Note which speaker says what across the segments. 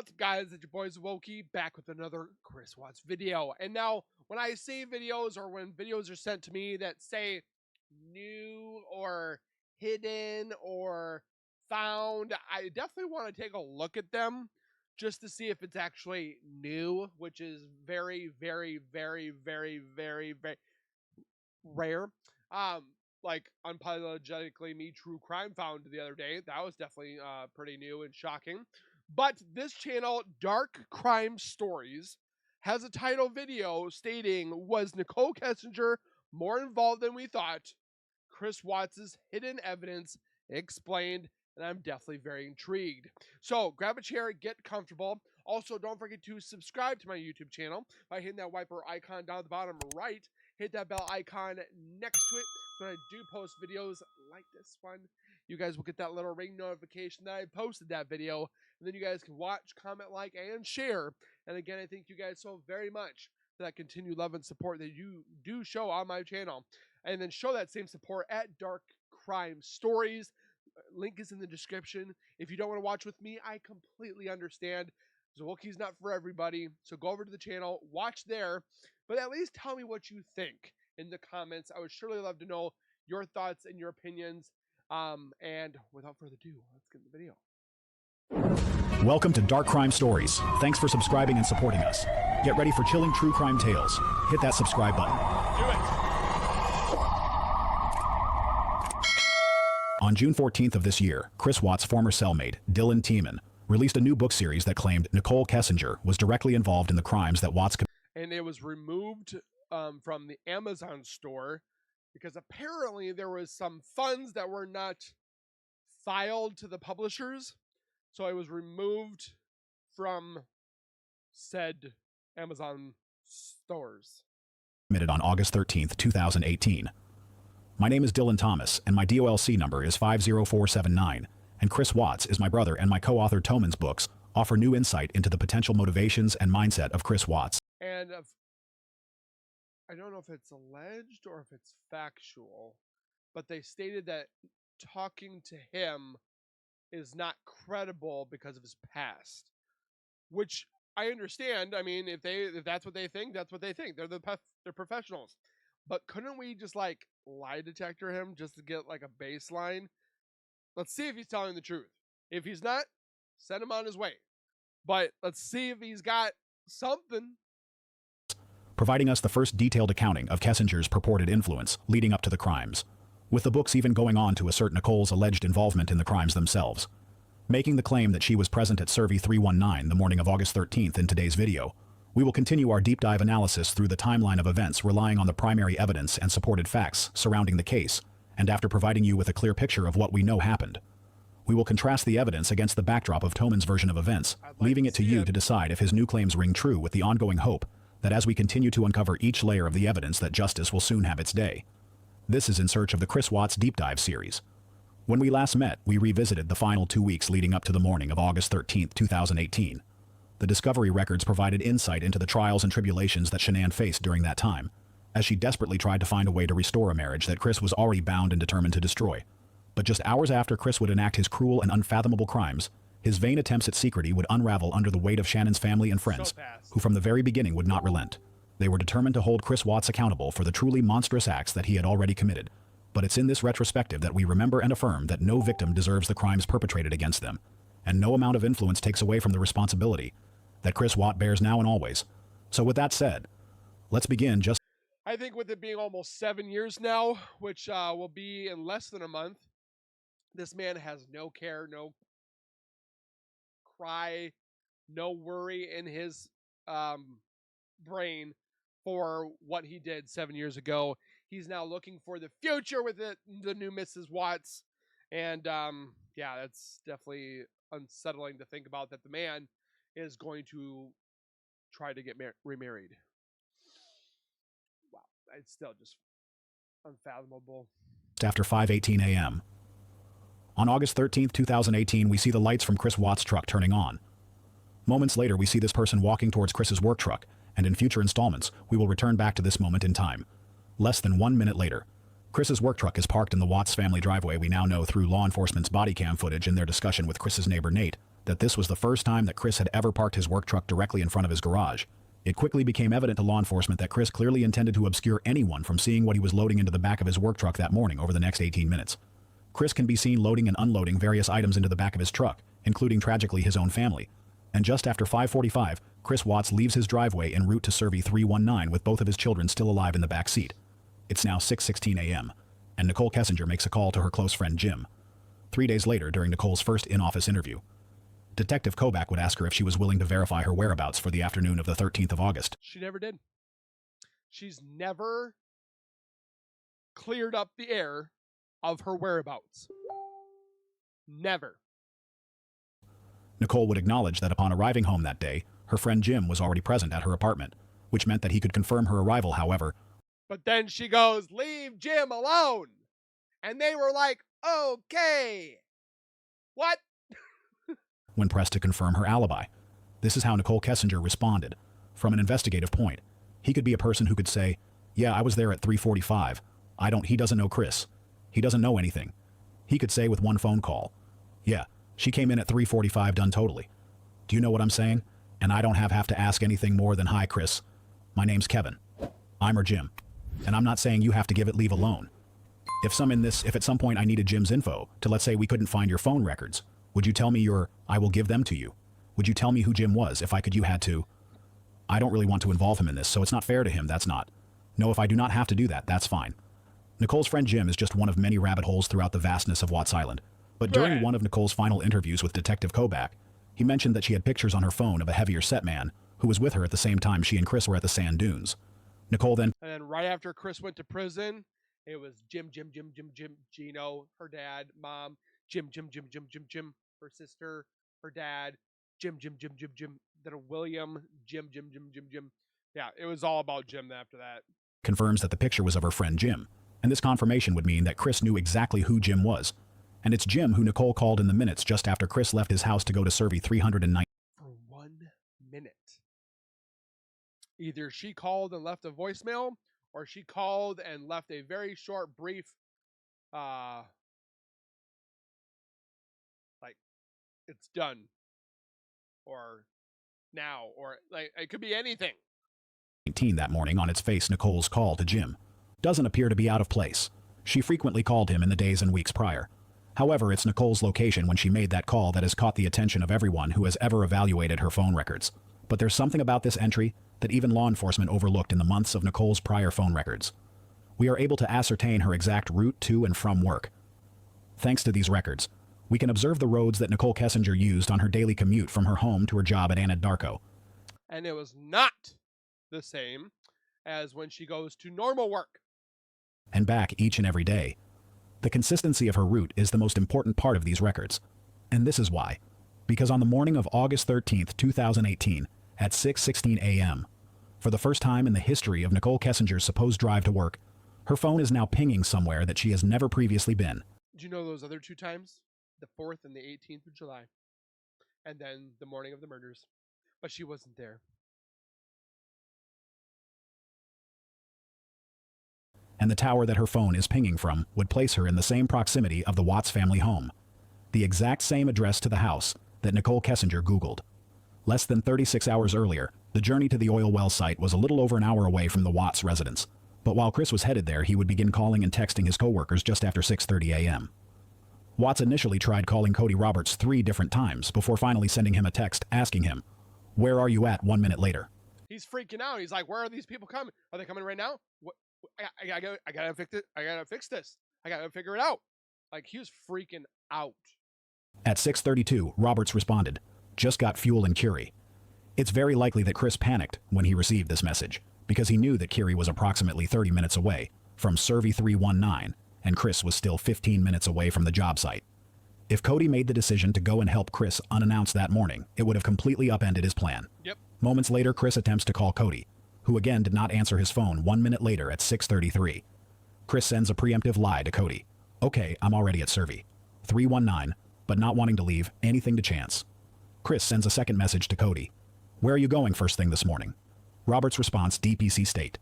Speaker 1: What's up, guys? It's your boys Wokey back with another Chris Watts video. And now, when I see videos or when videos are sent to me that say new or hidden or found, I definitely want to take a look at them just to see if it's actually new, which is very, very, very, very, very, very rare. Like unapologetically me true crime found the other day. That was definitely pretty new and shocking. But this channel, Dark Crime Stories, has a title video stating, was Nichol Kessinger more involved than we thought? Chris Watts' hidden evidence explained, and I'm definitely very intrigued. So grab a chair, get comfortable. Also, don't forget to subscribe to my YouTube channel by hitting that wiper icon down at the bottom right. Hit that bell icon next to it so when I do post videos like this one, you guys will get that little ring notification that I posted that video. And then you guys can watch, comment, like, and share. And again, I thank you guys so very much for that continued love and support that you do show on my channel. And then show that same support at Dark Crime Stories. Link is in the description. If you don't want to watch with me, I completely understand. Wokey's not for everybody. So go over to the channel, watch there. But at least tell me what you think in the comments. I would surely love to know your thoughts and your opinions. And without further ado, let's get in the video.
Speaker 2: Welcome to Dark Crime Stories. Thanks for subscribing and supporting us. Get ready for chilling true crime tales. Hit that subscribe button.
Speaker 1: Do it.
Speaker 2: On June 14th of this year, Chris Watts' former cellmate, Dylan Tiemann, released a new book series that claimed Nichol Kessinger was directly involved in the crimes that Watts committed.
Speaker 1: And it was removed from the Amazon store because apparently there was some funds that were not filed to the publishers. So it was removed from said Amazon stores.
Speaker 2: Committed on August 13th, 2018. My name is Dylan Thomas, and my DOLC number is 50479. And Chris Watts is my brother, and my co-author Tomann's books offer new insight into the potential motivations and mindset of Chris Watts.
Speaker 1: And I don't know if it's alleged or if it's factual, but they stated that talking to him is not credible because of his past, which I understand. I mean, if that's what they think, that's what they think. They're professionals. But couldn't we just like lie detector him just to get like a baseline? Let's see if he's telling the truth. If he's not, send him on his way. But let's see if he's got something.
Speaker 2: Providing us the first detailed accounting of Kessinger's purported influence leading up to the crimes, with the books even going on to assert Nichole's alleged involvement in the crimes themselves. Making the claim that she was present at Survey 319 the morning of August 13th in today's video, we will continue our deep dive analysis through the timeline of events relying on the primary evidence and supported facts surrounding the case, and after providing you with a clear picture of what we know happened, we will contrast the evidence against the backdrop of Tomann's version of events, leaving it to you to decide if his new claims ring true, with the ongoing hope that as we continue to uncover each layer of the evidence that justice will soon have its day. This is In Search of the Chris Watts Deep Dive series. When we last met, we revisited the final 2 weeks leading up to the morning of August 13th, 2018. The discovery records provided insight into the trials and tribulations that Shanann faced during that time, as she desperately tried to find a way to restore a marriage that Chris was already bound and determined to destroy. But just hours after Chris would enact his cruel and unfathomable crimes, his vain attempts at secrecy would unravel under the weight of Shannon's family and friends, who from the very beginning would not relent. They were determined to hold Chris Watts accountable for the truly monstrous acts that he had already committed. But it's in this retrospective that we remember and affirm that no victim deserves the crimes perpetrated against them, and no amount of influence takes away from the responsibility that Chris Watts bears now and always. So with that said, let's begin.
Speaker 1: I think with it being almost 7 years now, which will be in less than a month, this man has no care, no cry, no worry in his brain for what he did 7 years ago. He's now looking for the future with the new Mrs. Watts. And yeah, that's definitely unsettling to think about, that the man is going to try to get remarried. Wow, it's still just unfathomable.
Speaker 2: After 5:18 a.m. On August 13th, 2018, we see the lights from Chris Watts' truck turning on. Moments later, we see this person walking towards Chris's work truck, and in future installments, we will return back to this moment in time. Less than 1 minute later, Chris's work truck is parked in the Watts family driveway. We now know through law enforcement's body cam footage and their discussion with Chris's neighbor Nate that this was the first time that Chris had ever parked his work truck directly in front of his garage. It quickly became evident to law enforcement that Chris clearly intended to obscure anyone from seeing what he was loading into the back of his work truck that morning over the next 18 minutes. Chris can be seen loading and unloading various items into the back of his truck, including tragically his own family. And just after 5:45, Chris Watts leaves his driveway en route to Survey 319 with both of his children still alive in the back seat. It's now 6:16 a.m., and Nichol Kessinger makes a call to her close friend Jim. 3 days later, during Nichole's first in-office interview, Detective Kobach would ask her if she was willing to verify her whereabouts for the afternoon of the 13th of August.
Speaker 1: She never did. She's never cleared up the air of her whereabouts. Never.
Speaker 2: Nichol would acknowledge that upon arriving home that day, her friend Jim was already present at her apartment, which meant that he could confirm her arrival, however.
Speaker 1: But then she goes, "Leave Jim alone." And they were like, "Okay." What?
Speaker 2: When pressed to confirm her alibi. This is how Nichol Kessinger responded. From an investigative point, he could be a person who could say, "Yeah, I was there at 3:45. He doesn't know Chris. He doesn't know anything." He could say with one phone call, "Yeah, she came in at 3:45 done totally. Do you know what I'm saying? And I don't have to ask anything more than, 'Hi, Chris. My name's Kevin. I'm her Jim. And I'm not saying you have to give it leave alone. If at some point I needed Jim's info to, let's say, we couldn't find your phone records, would you tell me I will give them to you? Would you tell me who Jim was if you had to? I don't really want to involve him in this, so it's not fair to him, that's not. No, if I do not have to do that, that's fine." Nichole's friend Jim is just one of many rabbit holes throughout the vastness of Watts Island. But during one of Nichole's final interviews with Detective Kobach, he mentioned that she had pictures on her phone of a heavier set man who was with her at the same time she and Chris were at the sand dunes. Nichol then...
Speaker 1: And then right after Chris went to prison, it was Jim, Gino, her dad, mom, Jim, her sister, her dad, Jim, then William, Jim. Yeah, it was all about Jim after that.
Speaker 2: confirms that the picture was of her friend Jim, and this confirmation would mean that Chris knew exactly who Jim was. And it's Jim who Nichol called in the minutes just after Chris left his house to go to Survey 309.
Speaker 1: For 1 minute. Either she called and left a voicemail, or she called and left a very short, brief, like, "It's done," or "now," or like, it could be anything.
Speaker 2: That morning on its face, Nichole's call to Jim doesn't appear to be out of place. She frequently called him in the days and weeks prior. However, it's Nichole's location when she made that call that has caught the attention of everyone who has ever evaluated her phone records. But there's something about this entry that even law enforcement overlooked in the months of Nichole's prior phone records. We are able to ascertain her exact route to and from work. Thanks to these records, we can observe the roads that Nichol Kessinger used on her daily commute from her home to her job at Anadarko.
Speaker 1: And it was not the same as when she goes to normal work.
Speaker 2: And back each and every day. The consistency of her route is the most important part of these records. And this is why. Because on the morning of August 13th, 2018, at 6:16 a.m., for the first time in the history of Nichol Kessinger's supposed drive to work, her phone is now pinging somewhere that she has never previously been.
Speaker 1: Do you know those other two times? The 4th and the 18th of July. And then the morning of the murders. But she wasn't there.
Speaker 2: And the tower that her phone is pinging from would place her in the same proximity of the Watts family home. The exact same address to the house that Nichol Kessinger Googled. Less than 36 hours earlier, the journey to the oil well site was a little over an hour away from the Watts residence. But while Chris was headed there, he would begin calling and texting his coworkers just after 6:30 a.m. Watts initially tried calling Cody Roberts 3 different times before finally sending him a text asking him, "Where are you at?" 1 minute later.
Speaker 1: He's freaking out. He's like, "Where are these people coming? Are they coming right now? What? I gotta fix it. I gotta fix this. I gotta figure it out." Like, he was freaking out.
Speaker 2: At 6:32, Roberts responded, "Just got fuel in Curie." It's very likely that Chris panicked when he received this message, because he knew that Curie was approximately 30 minutes away from Survey 319, and Chris was still 15 minutes away from the job site. If Cody made the decision to go and help Chris unannounced that morning, it would have completely upended his plan.
Speaker 1: Yep.
Speaker 2: Moments later, Chris attempts to call Cody, who again did not answer his phone 1 minute later at 6:33. Chris sends a preemptive lie to Cody. "Okay, I'm already at Survey 319, but not wanting to leave anything to chance." Chris sends a second message to Cody. "Where are you going first thing this morning?" Robert's response, "DPC State."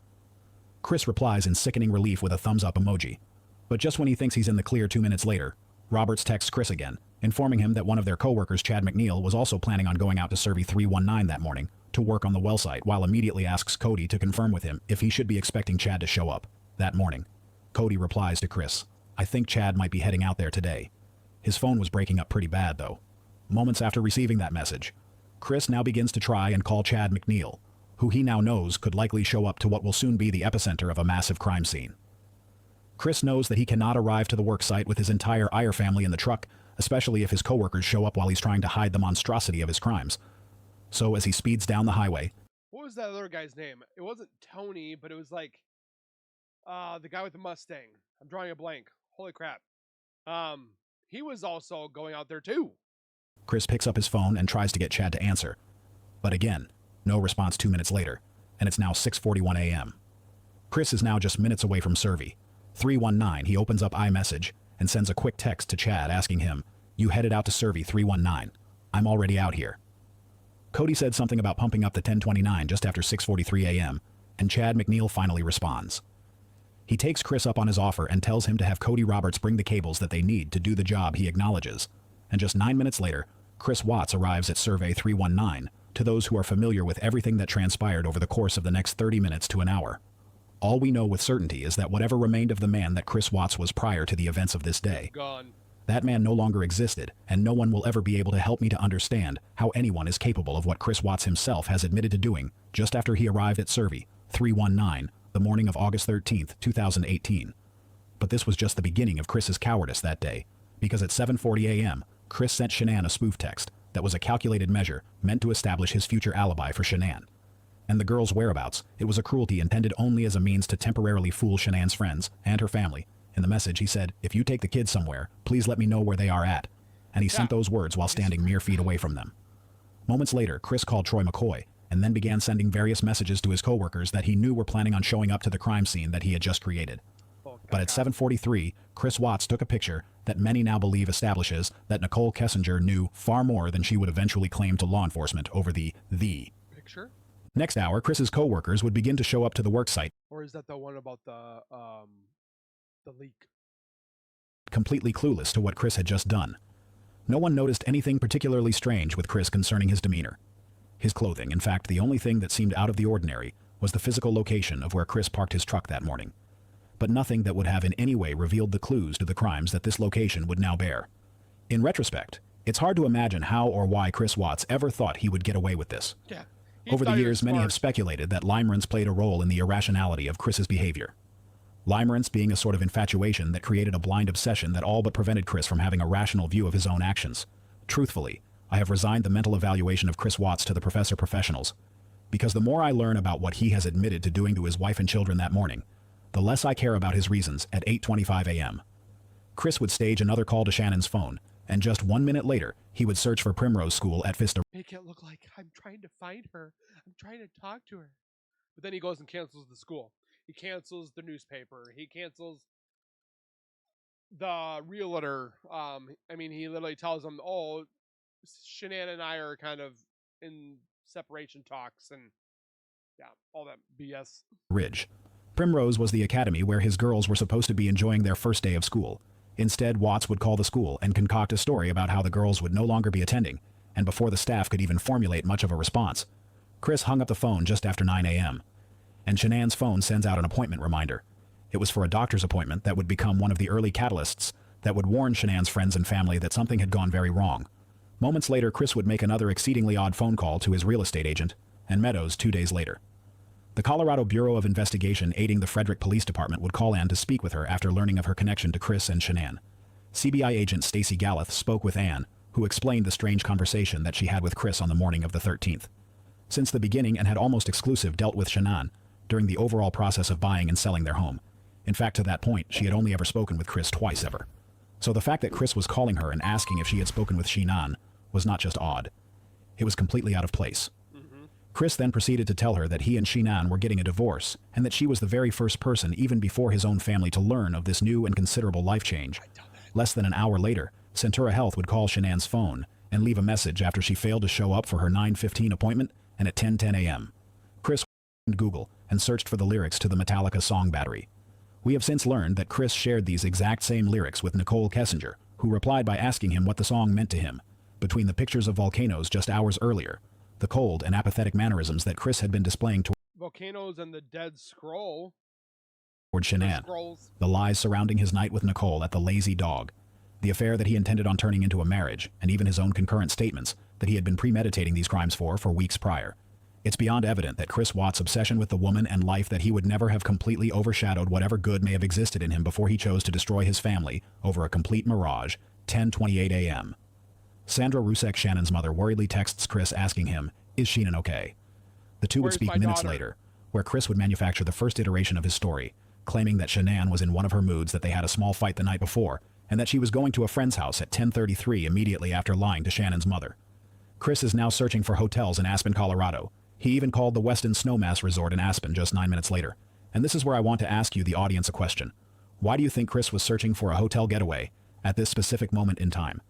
Speaker 2: Chris replies in sickening relief with a thumbs up emoji. But just when he thinks he's in the clear 2 minutes later, Roberts texts Chris again, informing him that one of their co-workers, Chad McNeil, was also planning on going out to Survey 319 that morning to work on the well site, while immediately asks Cody to confirm with him if he should be expecting Chad to show up that morning. Cody replies to Chris, "I think Chad might be heading out there today." His phone was breaking up pretty bad, though. Moments after receiving that message, Chris now begins to try and call Chad McNeil, who he now knows could likely show up to what will soon be the epicenter of a massive crime scene. Chris knows that he cannot arrive to the work site with his entire Iyer family in the truck, especially if his coworkers show up while he's trying to hide the monstrosity of his crimes. So as he speeds down the highway...
Speaker 1: What was that other guy's name? It wasn't Tony, but it was like the guy with the Mustang. I'm drawing a blank. Holy crap. He was also going out there too.
Speaker 2: Chris picks up his phone and tries to get Chad to answer. But again, no response 2 minutes later, and it's now 6:41 a.m. Chris is now just minutes away from Survey 319. He opens up iMessage and sends a quick text to Chad asking him, "You headed out to Survey 319. I'm already out here." Cody said something about pumping up the 1029 just after 6:43 a.m., and Chad McNeil finally responds. He takes Chris up on his offer and tells him to have Cody Roberts bring the cables that they need to do the job he acknowledges. And just 9 minutes later, Chris Watts arrives at Survey 319, to those who are familiar with everything that transpired over the course of the next 30 minutes to an hour. All we know with certainty is that whatever remained of the man that Chris Watts was prior to the events of this day,
Speaker 1: gone.
Speaker 2: That man no longer existed, and no one will ever be able to help me to understand how anyone is capable of what Chris Watts himself has admitted to doing just after he arrived at Survey 319 the morning of August 13th, 2018. But this was just the beginning of Chris's cowardice that day, because at 7:40 a.m., Chris sent Shanann a spoof text that was a calculated measure meant to establish his future alibi for Shanann. And the girl's whereabouts, it was a cruelty intended only as a means to temporarily fool Shanann's friends and her family. In the message, he said, "If you take the kids somewhere, please let me know where they are at." And he sent those words while standing mere feet away from them. Moments later, Chris called Troy McCoy and then began sending various messages to his coworkers that he knew were planning on showing up to the crime scene that he had just created. But at 7:43, Chris Watts took a picture that many now believe establishes that Nichol Kessinger knew far more than she would eventually claim to law enforcement over the
Speaker 1: picture.
Speaker 2: Next hour, Chris's coworkers would begin to show up to the work site.
Speaker 1: Or is that the one about the leak?
Speaker 2: Completely clueless to what Chris had just done. No one noticed anything particularly strange with Chris concerning his demeanor. His clothing, in fact, the only thing that seemed out of the ordinary was the physical location of where Chris parked his truck that morning. But nothing that would have in any way revealed the clues to the crimes that this location would now bear. In retrospect, it's hard to imagine how or why Chris Watts ever thought he would get away with this.
Speaker 1: Yeah.
Speaker 2: Over the years, many have speculated that limerence played a role in the irrationality of Chris's behavior. Limerence being a sort of infatuation that created a blind obsession that all but prevented Chris from having a rational view of his own actions. Truthfully, I have resigned the mental evaluation of Chris Watts to the professor professionals, because the more I learn about what he has admitted to doing to his wife and children that morning, the less I care about his reasons. At 8:25 a.m., Chris would stage another call to Shannon's phone, and just 1 minute later, he would search for Primrose School at Vista.
Speaker 1: Make it look like I'm trying to find her. I'm trying to talk to her. But then he goes and cancels the school. He cancels the newspaper. He cancels the realtor. He literally tells them, "Oh, Shanann and I are kind of in separation talks," and all that BS.
Speaker 2: Ridge. Primrose was the academy where his girls were supposed to be enjoying their first day of school. Instead, Watts would call the school and concoct a story about how the girls would no longer be attending, and before the staff could even formulate much of a response, Chris hung up the phone just after 9 a.m., and Shanann's phone sends out an appointment reminder. It was for a doctor's appointment that would become one of the early catalysts that would warn Shanann's friends and family that something had gone very wrong. Moments later, Chris would make another exceedingly odd phone call to his real estate agent, and Meadows 2 days later. The Colorado Bureau of Investigation aiding the Frederick Police Department would call Ann to speak with her after learning of her connection to Chris and Shanann. CBI agent Stacy Galluth spoke with Ann, who explained the strange conversation that she had with Chris on the morning of the 13th. Since the beginning, and had almost exclusive dealt with Shanann during the overall process of buying and selling their home. In fact, to that point, she had only ever spoken with Chris twice ever. So the fact that Chris was calling her and asking if she had spoken with Shanann was not just odd. It was completely out of place. Chris then proceeded to tell her that he and Shanann were getting a divorce, and that she was the very first person, even before his own family, to learn of this new and considerable life change. Less than an hour later, Centura Health would call Shanann's phone and leave a message after she failed to show up for her 9:15 appointment, and at 10:10 a.m. Chris went to Google and searched for the lyrics to the Metallica song Battery. We have since learned that Chris shared these exact same lyrics with Nichol Kessinger, who replied by asking him what the song meant to him. Between the pictures of volcanoes just hours earlier, the cold and apathetic mannerisms that Chris had been displaying
Speaker 1: Volcanoes and the Dead Scroll.
Speaker 2: toward Shanann, the lies surrounding his night with Nichol at the Lazy Dog, the affair that he intended on turning into a marriage, and even his own concurrent statements that he had been premeditating these crimes for weeks prior. It's beyond evident that Chris Watts' obsession with the woman and life that he would never have completely overshadowed whatever good may have existed in him before he chose to destroy his family over a complete mirage. 10:28 a.m. Sandra Rusek, Shannon's mother, worriedly texts Chris asking him, "Is Shannon okay?" The two would speak minutes later, where Chris would manufacture the first iteration of his story, claiming that Shanann was in one of her moods, that they had a small fight the night before, and that she was going to a friend's house at 10:33 immediately after lying to Shannon's mother. Chris is now searching for hotels in Aspen, Colorado. He even called the Westin Snowmass Resort in Aspen just 9 minutes later. And this is where I want to ask you, the audience, a question. Why do you think Chris was searching for a hotel getaway at this specific moment in time?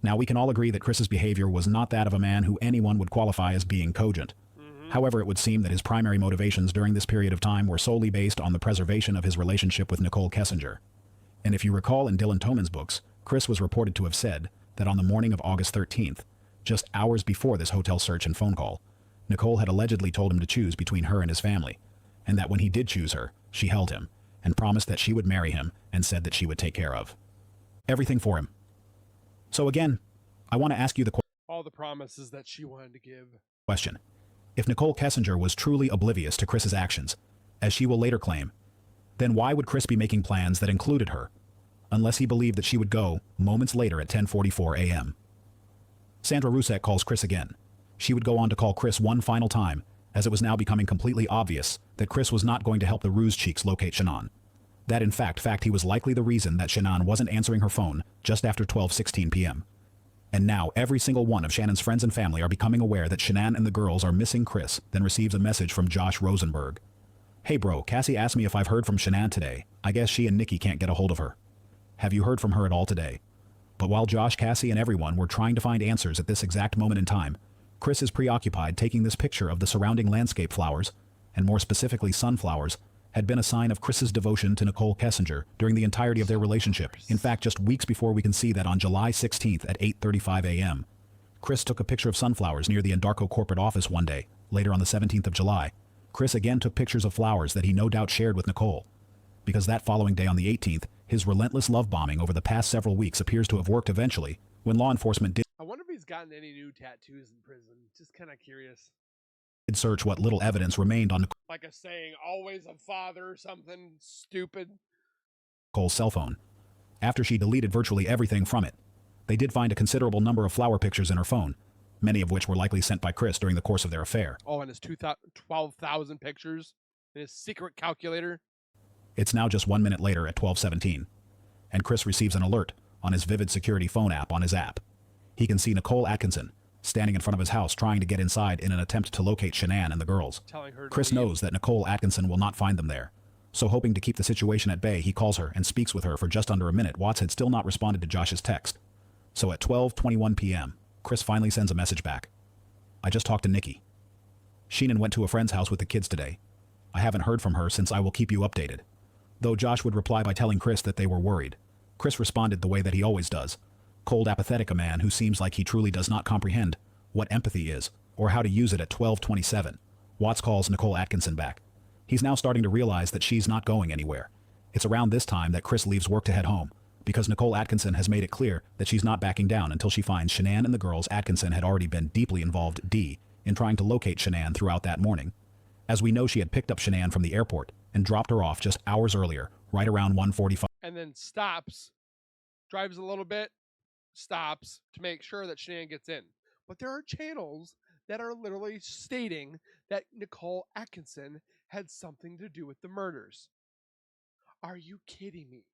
Speaker 2: Now, we can all agree that Chris's behavior was not that of a man who anyone would qualify as being cogent. However, it would seem that his primary motivations during this period of time were solely based on the preservation of his relationship with Nichol Kessinger. And if you recall, in Dylan Toman's books, Chris was reported to have said that on the morning of August 13th, just hours before this hotel search and phone call, Nichol had allegedly told him to choose between her and his family, and that when he did choose her, she held him and promised that she would marry him and said that she would take care of everything for him. So again, I want to ask you the
Speaker 1: all the promises that she wanted to give.
Speaker 2: Question. If Nichol Kessinger was truly oblivious to Chris's actions, as she will later claim, then why would Chris be making plans that included her, unless he believed that she would go moments later at 10:44 a.m.? Sandra Rusek calls Chris again. She would go on to call Chris one final time, as it was now becoming completely obvious that Chris was not going to help the Ruse Cheeks locate Shanann. That in fact he was likely the reason that Shanann wasn't answering her phone just after 12:16 p.m. And now every single one of Shannon's friends and family are becoming aware that Shanann and the girls are missing. Chris then receives a message from Josh Rosenberg. "Hey bro, Cassie asked me if I've heard from Shanann today. I guess she and Nikki can't get a hold of her. Have you heard from her at all today?" But while Josh, Cassie, and everyone were trying to find answers at this exact moment in time, Chris is preoccupied taking this picture of the surrounding landscape. Flowers, and more specifically sunflowers, had been a sign of Chris's devotion to Nichol Kessinger during the entirety of their relationship. In fact, just weeks before, we can see that on July 16th at 8:35 a.m., Chris took a picture of sunflowers near the Endarco corporate office one day. Later on the 17th of July, Chris again took pictures of flowers that he no doubt shared with Nichol. Because that following day on the 18th, his relentless love bombing over the past several weeks appears to have worked eventually, when law enforcement did
Speaker 1: I wonder if he's gotten any new tattoos in prison. Just kind of curious.
Speaker 2: Search what little evidence remained on
Speaker 1: Like a saying, always a father or something stupid.
Speaker 2: Nichole's cell phone. After she deleted virtually everything from it, they did find a considerable number of flower pictures in her phone, many of which were likely sent by Chris during the course of their affair.
Speaker 1: Oh, and his 12,000 pictures in his secret calculator.
Speaker 2: It's now just 1 minute later at 12:17, and Chris receives an alert on his Vivid Security phone app on his app. He can see Nicole Atkinson standing in front of his house trying to get inside in an attempt to locate Shanann and the girls. Chris knows that Nicole Atkinson will not find them there, so hoping to keep the situation at bay, he calls her and speaks with her for just under a minute. Watts had still not responded to Josh's text. So at 12:21 p.m., Chris finally sends a message back. "I just talked to Nikki. Shanann went to a friend's house with the kids today. I haven't heard from her since. I will keep you updated." Though Josh would reply by telling Chris that they were worried, Chris responded the way that he always does. Cold, apathetic, a man who seems like he truly does not comprehend what empathy is, or how to use it. At 12:27, Watts calls Nicole Atkinson back. He's now starting to realize that she's not going anywhere. It's around this time that Chris leaves work to head home, because Nicole Atkinson has made it clear that she's not backing down until she finds Shanann and the girls. Atkinson had already been deeply involved in trying to locate Shanann throughout that morning. As we know, she had picked up Shanann from the airport and dropped her off just hours earlier, right around 1:45.
Speaker 1: And then stops, drives a little bit, stops to make sure that Shanann gets in. But there are channels that are literally stating that Nicole Atkinson had something to do with the murders. Are you kidding me?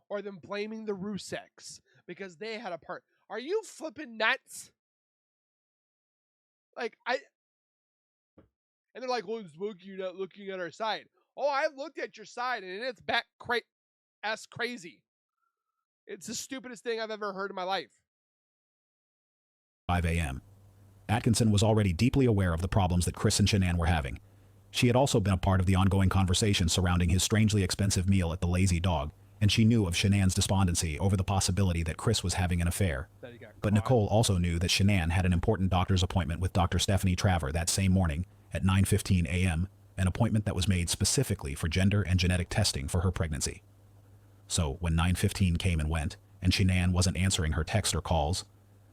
Speaker 1: Or them blaming the Ruseks because they had a part. Are you flipping nuts? And they're like, "Well, Smokey, you're not looking at our side." Oh, I've looked at your side and it's back crazy. It's the stupidest thing I've ever heard in my life.
Speaker 2: 5 a.m. Atkinson was already deeply aware of the problems that Chris and Shanann were having. She had also been a part of the ongoing conversation surrounding his strangely expensive meal at the Lazy Dog, and she knew of Shanann's despondency over the possibility that Chris was having an affair.
Speaker 1: That he got
Speaker 2: But
Speaker 1: caught.
Speaker 2: Nichol also knew that Shanann had an important doctor's appointment with Dr. Stephanie Traver that same morning at 9:15 a.m., an appointment that was made specifically for gender and genetic testing for her pregnancy. So when 9:15 came and went, and Shanann wasn't answering her texts or calls,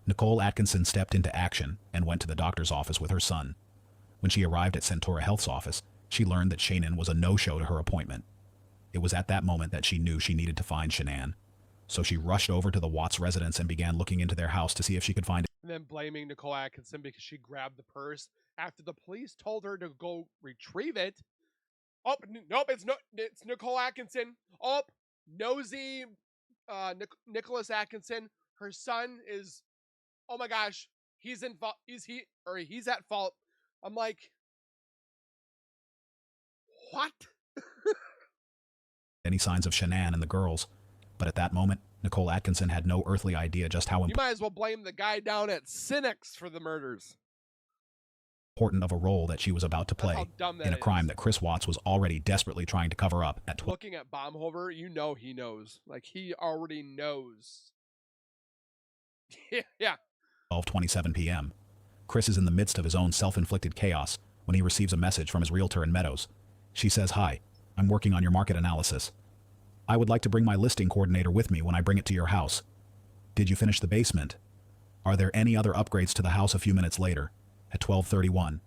Speaker 2: Nichol Atkinson stepped into action and went to the doctor's office with her son. When she arrived at Centura Health's office, she learned that Shanann was a no-show to her appointment. It was at that moment that she knew she needed to find Shanann. So she rushed over to the Watts residence and began looking into their house to see if she could find it.
Speaker 1: And then blaming Nichol Atkinson because she grabbed the purse after the police told her to go retrieve it. Oh, nope, it's Nichol Atkinson. Oh, nosy Nicholas Atkinson. Her son is, oh my gosh, he's in fault. He's at fault. I'm like, what?
Speaker 2: Any signs of Shanann and the girls, but at that moment, Nichol Atkinson had no earthly idea just how
Speaker 1: You might as well blame the guy down at Cynics for the murders.
Speaker 2: important of a role that she was about to
Speaker 1: That's
Speaker 2: play
Speaker 1: how dumb that
Speaker 2: in a
Speaker 1: is.
Speaker 2: crime that Chris Watts was already desperately trying to cover up at
Speaker 1: Looking at Baumhover, you know he knows. Like, he already knows. Yeah.
Speaker 2: 12:27 p.m. Chris is in the midst of his own self-inflicted chaos when he receives a message from his realtor in Meadows. She says, "Hi, I'm working on your market analysis. I would like to bring my listing coordinator with me when I bring it to your house. Did you finish the basement? Are there any other upgrades to the house?" A few minutes later, at 12:31,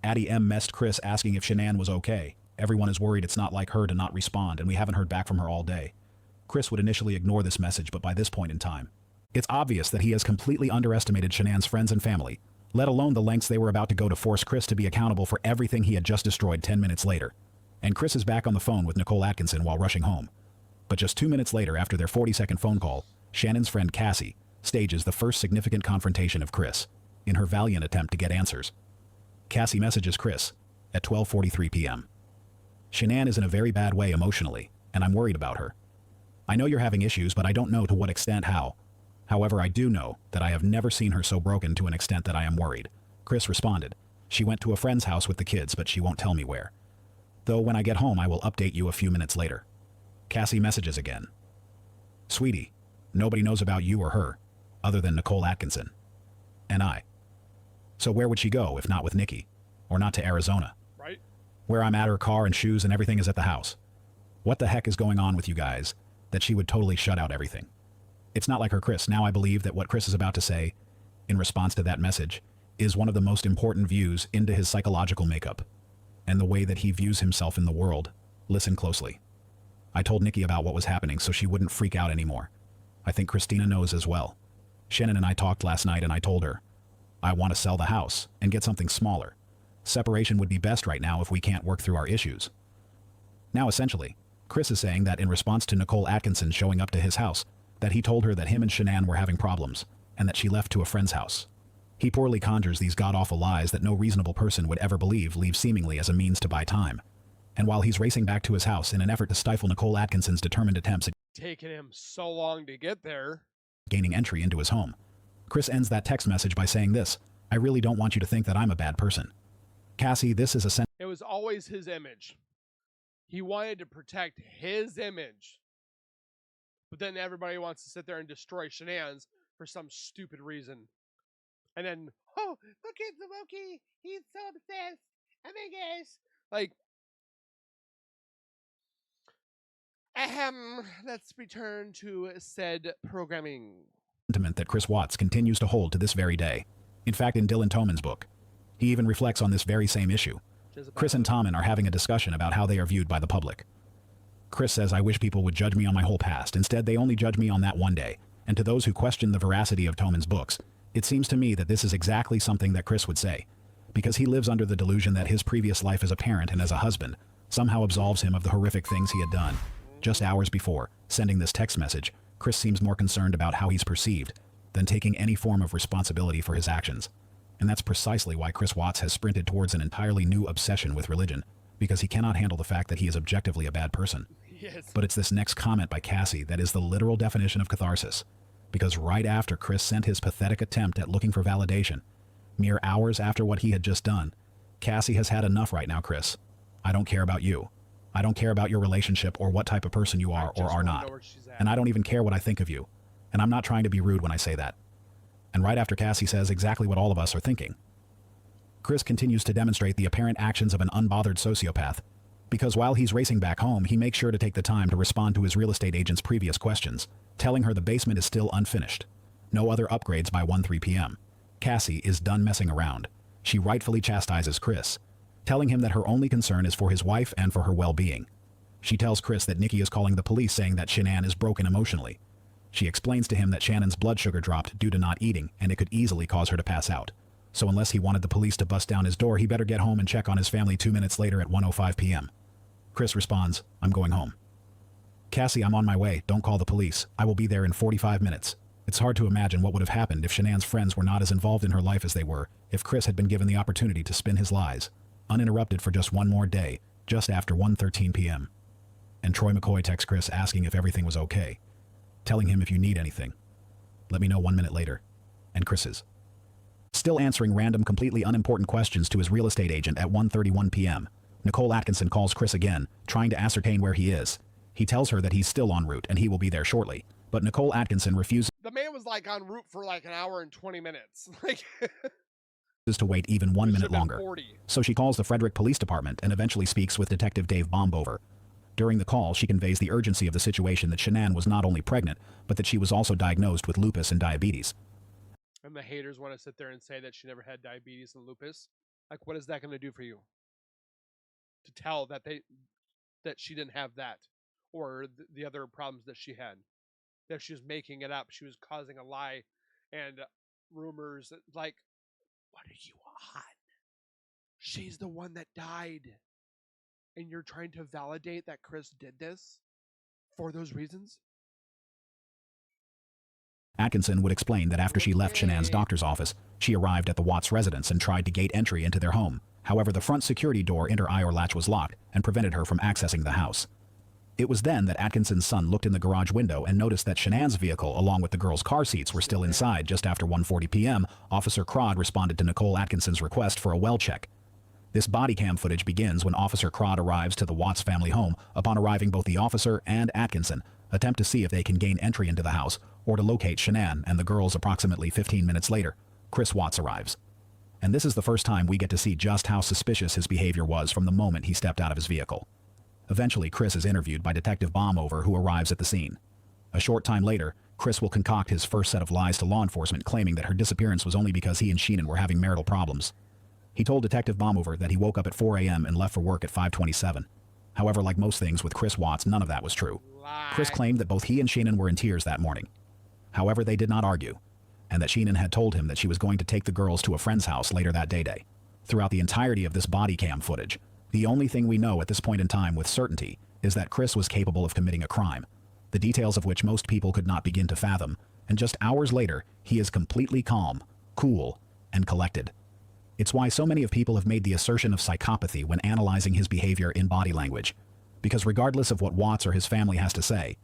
Speaker 2: Addie M. messaged Chris asking if Shanann was okay. Everyone is worried it's not like her to not respond, and we haven't heard back from her all day. Chris would initially ignore this message, but by this point in time, it's obvious that he has completely underestimated Shanann's friends and family, let alone the lengths they were about to go to force Chris to be accountable for everything he had just destroyed 10 minutes later. And Chris is back on the phone with Nichol Atkinson while rushing home. But just 2 minutes later, after their 40-second phone call, Shannon's friend Cassie stages the first significant confrontation of Chris in her valiant attempt to get answers. Cassie messages Chris at 12:43 p.m. "Shanann is in a very bad way emotionally, and I'm worried about her. I know you're having issues, but I don't know to what extent how. However, I do know that I have never seen her so broken to an extent that I am worried." Chris responded, "She went to a friend's house with the kids, but she won't tell me where. Though when I get home, I will update you a few minutes later." Cassie messages again, "Sweetie, nobody knows about you or her, other than Nichol Atkinson. And I. So where would she go if not with Nikki? Or not to Arizona?
Speaker 1: Right?
Speaker 2: Where I'm at, her car and shoes and everything is at the house. What the heck is going on with you guys that she would totally shut out everything? It's not like her, Chris." Now I believe that what Chris is about to say, in response to that message, is one of the most important views into his psychological makeup, and the way that he views himself in the world. Listen closely. "I told Nikki about what was happening so she wouldn't freak out anymore. I think Christina knows as well. Shannon and I talked last night and I told her, I want to sell the house and get something smaller. Separation would be best right now if we can't work through our issues." Now essentially, Chris is saying that in response to Nichol Atkinson showing up to his house, that he told her that him and Shanann were having problems, and that she left to a friend's house. He poorly conjures these god-awful lies that no reasonable person would ever believe, leave seemingly as a means to buy time. And while he's racing back to his house in an effort to stifle Nichol Atkinson's determined attempts at
Speaker 1: Taking him so long to get there.
Speaker 2: gaining entry into his home, Chris ends that text message by saying this, "I really don't want you to think that I'm a bad person. Cassie, this is a
Speaker 1: It was always his image. He wanted to protect his image. But then everybody wants to sit there and destroy Shanann's for some stupid reason. And then, oh, look at the Wokey. He's so obsessed. Oh my gosh. Like, let's return to said programming.
Speaker 2: sentiment that Chris Watts continues to hold to this very day. In fact, in Dylan Toman's book, he even reflects on this very same issue. Chris and Tommen are having a discussion about how they are viewed by the public. Chris says, "I wish people would judge me on my whole past. Instead, they only judge me on that one day." And to those who question the veracity of Toman's books, it seems to me that this is exactly something that Chris would say, because he lives under the delusion that his previous life as a parent and as a husband somehow absolves him of the horrific things he had done. Just hours before sending this text message, Chris seems more concerned about how he's perceived than taking any form of responsibility for his actions. And that's precisely why Chris Watts has sprinted towards an entirely new obsession with religion, because he cannot handle the fact that he is objectively a bad person.
Speaker 1: Yes.
Speaker 2: But it's this next comment by Cassie that is the literal definition of catharsis, because right after Chris sent his pathetic attempt at looking for validation, mere hours after what he had just done, Cassie has had enough right now, Chris. I don't care about you. I don't care about your relationship or what type of person you are or are not. And I don't even care what I think of you. And I'm not trying to be rude when I say that. And right after Cassie says exactly what all of us are thinking, Chris continues to demonstrate the apparent actions of an unbothered sociopath, because while he's racing back home, he makes sure to take the time to respond to his real estate agent's previous questions, telling her the basement is still unfinished. No other upgrades by 1-3 p.m. Cassie is done messing around. She rightfully chastises Chris, telling him that her only concern is for his wife and for her well-being. She tells Chris that Nikki is calling the police saying that Shanann is broken emotionally. She explains to him that Shannon's blood sugar dropped due to not eating and it could easily cause her to pass out. So unless he wanted the police to bust down his door, he better get home and check on his family 2 minutes later at 1:05 p.m. Chris responds, "I'm going home." "Cassie, I'm on my way. Don't call the police. I will be there in 45 minutes. It's hard to imagine what would have happened if Shanann's friends were not as involved in her life as they were, if Chris had been given the opportunity to spin his lies, uninterrupted for just one more day, just after 1:13 p.m. And Troy McCoy texts Chris asking if everything was okay, telling him if you need anything, let me know 1 minute later. And Chris is still answering random, completely unimportant questions to his real estate agent at 1:31 p.m. Nichol Atkinson calls Chris again, trying to ascertain where he is. He tells her that he's still en route and he will be there shortly, but Nichol Atkinson refuses.
Speaker 1: The man was like en route for like an hour and 20 minutes. Like
Speaker 2: to wait even 1 minute longer. So she calls the Frederick Police Department and eventually speaks with Detective Dave Bombover. During the call, she conveys the urgency of the situation, that Shanann was not only pregnant, but that she was also diagnosed with lupus and diabetes.
Speaker 1: And the haters want to sit there and say that she never had diabetes and lupus. Like, what is that going to do for you? To tell that she didn't have that, or the other problems that she had. That she was making it up. She was causing a lie and rumors. Like, what are you on? She's the one that died. And you're trying to validate that Chris did this for those reasons?
Speaker 2: Atkinson would explain that after she left Shanann's doctor's office, she arrived at the Watts residence and tried to gate entry into their home. However, the front security door inter-aisle latch was locked and prevented her from accessing the house. It was then that Atkinson's son looked in the garage window and noticed that Shanann's vehicle, along with the girls' car seats, were still inside. Just after 1:40 p.m., Officer Crod responded to Nichol Atkinson's request for a well check. This body cam footage begins when Officer Crod arrives to the Watts family home. Upon arriving, both the officer and Atkinson attempt to see if they can gain entry into the house or to locate Shanann and the girls. Approximately 15 minutes later, Chris Watts arrives. And this is the first time we get to see just how suspicious his behavior was from the moment he stepped out of his vehicle. Eventually, Chris is interviewed by Detective Bombover, who arrives at the scene. A short time later, Chris will concoct his first set of lies to law enforcement, claiming that her disappearance was only because he and Shanann were having marital problems. He told Detective Bombover that he woke up at 4 a.m. and left for work at 5:27. However, like most things with Chris Watts, none of that was true. Chris claimed that both he and Shanann were in tears that morning. However, they did not argue, and that Shanann had told him that she was going to take the girls to a friend's house later that day. Throughout the entirety of this body cam footage, the only thing we know at this point in time with certainty is that Chris was capable of committing a crime, the details of which most people could not begin to fathom, and just hours later, he is completely calm, cool, and collected. It's why so many of people have made the assertion of psychopathy when analyzing his behavior in body language, because regardless of what Watts or his family has to say,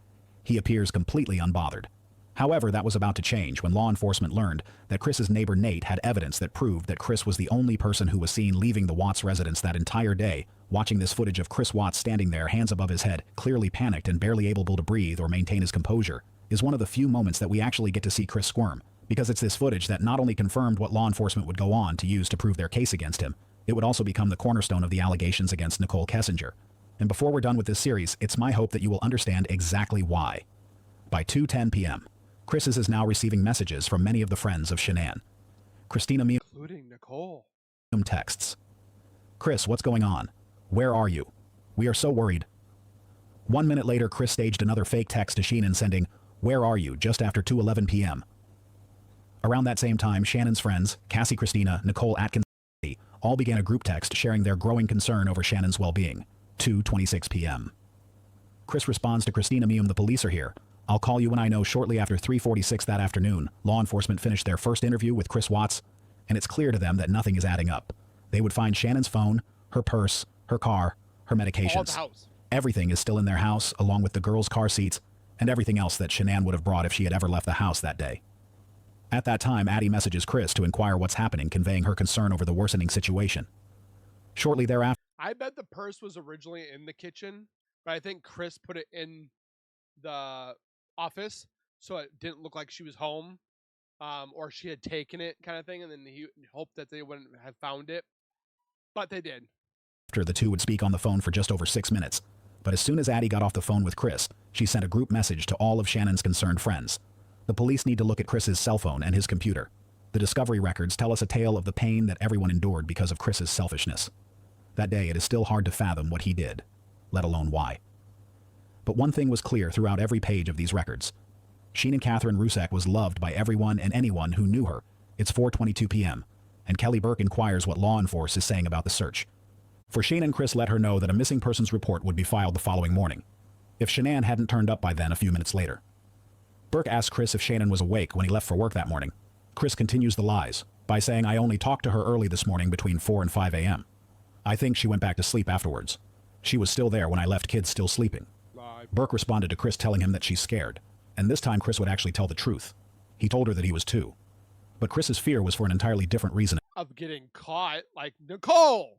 Speaker 2: he appears completely unbothered. However, that was about to change when law enforcement learned that Chris's neighbor Nate had evidence that proved that Chris was the only person who was seen leaving the Watts residence that entire day. Watching this footage of Chris Watts standing there, hands above his head, clearly panicked and barely able to breathe or maintain his composure, is one of the few moments that we actually get to see Chris squirm, because it's this footage that not only confirmed what law enforcement would go on to use to prove their case against him, it would also become the cornerstone of the allegations against Nichol Kessinger. And before we're done with this series, it's my hope that you will understand exactly why. By 2:10 p.m., Chris is now receiving messages from many of the friends of Shanann. Christina Meum,
Speaker 1: including Nicole,
Speaker 2: texts, "Chris, what's going on? Where are you? We are so worried." 1 minute later, Chris staged another fake text to Shanann sending, "Where are you?" just after 2:11 p.m. Around that same time, Shannon's friends, Cassie, Christina, Nichol Atkinson, all began a group text sharing their growing concern over Shannon's well-being. 2:26 p.m. Chris responds to Christina Meum, "The police are here. I'll call you when I know." Shortly after 3:46 that afternoon, law enforcement finished their first interview with Chris Watts, and it's clear to them that nothing is adding up. They would find Shannon's phone, her purse, her car, her medications. Everything is still in their house, along with the girls' car seats, and everything else that Shanann would have brought if she had ever left the house that day. At that time, Addie messages Chris to inquire what's happening, conveying her concern over the worsening situation. Shortly thereafter,
Speaker 1: I bet the purse was originally in the kitchen, but I think Chris put it in the office so it didn't look like she was home, or she had taken it, kind of thing. And then he hoped that they wouldn't have found it, but they did.
Speaker 2: After the two would speak on the phone for just over 6 minutes. But as soon as Addie got off the phone with Chris, she sent a group message to all of Shannon's concerned friends. The police need to look at Chris's cell phone and his computer. The discovery records tell us a tale of the pain that everyone endured because of Chris's selfishness. That day, it is still hard to fathom what he did, let alone why. But one thing was clear throughout every page of these records. Shanann Catherine Rusak was loved by everyone and anyone who knew her. It's 4:22 p.m., and Kelly Burke inquires what law enforcement is saying about the search. For Shanann, Chris let her know that a missing persons report would be filed the following morning, if Shanann hadn't turned up by then a few minutes later. Burke asked Chris if Shanann was awake when he left for work that morning. Chris continues the lies by saying, "I only talked to her early this morning between 4 and 5 a.m. I think she went back to sleep afterwards. She was still there when I left, kids still sleeping." Burke responded to Chris telling him that she's scared, and this time Chris would actually tell the truth. He told her that he was too. But Chris's fear was for an entirely different reason.
Speaker 1: Of getting caught, like Nicole.